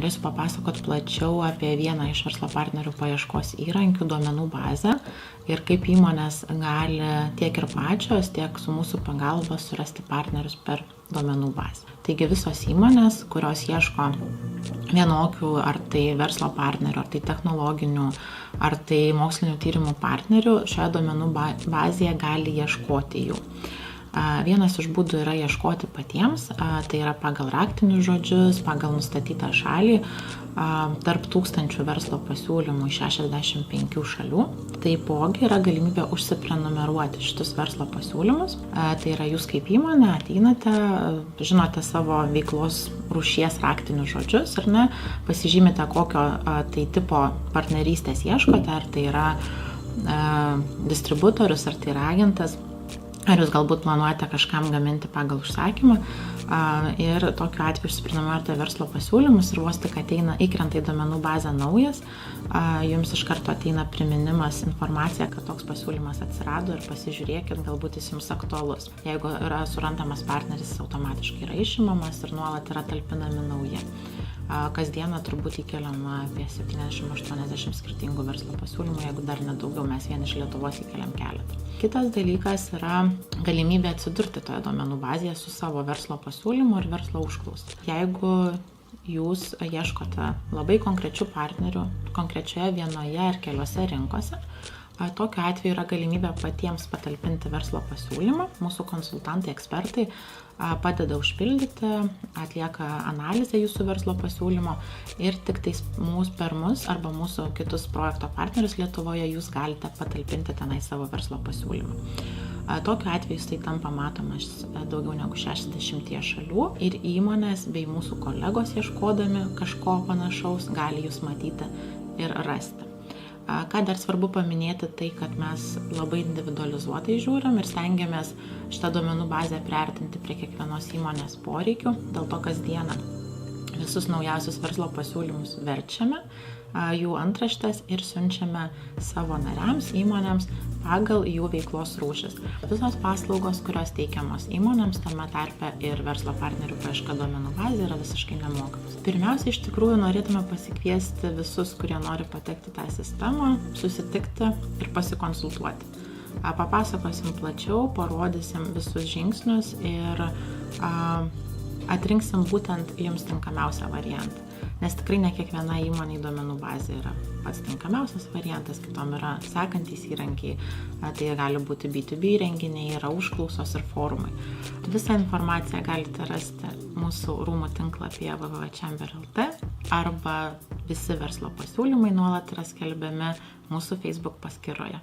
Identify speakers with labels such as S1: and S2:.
S1: norėsiu papasakoti plačiau apie vieną iš verslo partnerių paieškos įrankių duomenų bazę ir kaip įmonės gali tiek ir pačios, tiek su mūsų pagalba surasti partnerius per duomenų bazę. Taigi visos įmonės, kurios ieško vienokių ar tai verslo partnerių, ar tai technologinių, ar tai mokslinių tyrimų partnerių, šioje duomenų bazėje gali ieškoti jų. Vienas iš būdų yra ieškoti patiems, tai yra pagal raktinius žodžius, pagal nustatytą šalį, tarp 1000 verslo pasiūlymų iš 65 šalių. Taipogi yra galimybė užsiprenumeruoti šitus verslo pasiūlymus. Tai yra jūs kaip įmonė ateinate, žinote savo veiklos rūšies raktinius žodžius, ar ne, pasižymite kokio tai tipo partnerystės ieškote, ar tai yra distributorius, ar tai yra agentas. Ar jūs galbūt planuojate kažkam gaminti pagal užsakymą ir tokiu atveju užsiprenumeruojate verslo pasiūlymus ir vos tik įkrenta į duomenų bazę naujas, jums iš karto ateina priminimas informacija, kad toks pasiūlymas atsirado ir pasižiūrėkit, galbūt jis jums aktualus. Jeigu yra surandamas partneris, jis automatiškai yra išimamas ir nuolat yra talpinami nauji. Kasdieną turbūt įkeliama apie 70-80 skirtingų verslo pasiūlymų, jeigu dar nedaugiau, mes vien iš Lietuvos įkeliam keletą. Kitas dalykas yra galimybė atsidurti toje duomenų bazėje su savo verslo pasiūlymu ir verslo užklausa. Jeigu jūs ieškote labai konkrečių partnerių konkrečioje vienoje ar keliose rinkose, tokiu atveju yra galimybė patiems patalpinti verslo pasiūlymą. Mūsų konsultantai, ekspertai padeda užpildyti, atlieka analizę jūsų verslo pasiūlymo ir tik tais per mus arba mūsų kitus projekto partnerius Lietuvoje jūs galite patalpinti tenai savo verslo pasiūlymą. Tokiu atveju tai tampa matomas daugiau negu 60 šalių ir įmonės bei mūsų kolegos ieškodami kažko panašaus gali jūs matyti ir rasti. Ką dar svarbu paminėti, tai kad mes labai individualizuotai žiūrim ir stengiamės šitą duomenų bazę priartinti prie kiekvienos įmonės poreikių. Dėl to kasdieną visus naujausius verslo pasiūlymus verčiame, jų antraštes ir siunčiame savo nariams, įmonėms pagal jų veiklos rūšis. Visos paslaugos, kurios teikiamos įmonėms, tame tarpe ir verslo partnerių paieška duomenų bazė yra visiškai nemokamos. Pirmiausia, iš tikrųjų norėtume pasikviesti visus, kurie nori patekti tą sistemą, susitikti ir pasikonsultuoti. Papasakosim plačiau, parodysim visus žingsnius ir atrinksim būtent jums tinkamiausią variantą. Nes tikrai ne kiekviena įmonė duomenų bazė yra pats tinkamiausias variantas, kitom yra sekantys įrankiai, tai gali būti B2B renginiai, yra užklausos ir forumai. Visą informaciją galite rasti mūsų rūmų tinklapyje www.chamber.lt arba visi verslo pasiūlymai nuolat yra skelbiami mūsų Facebook paskyroje.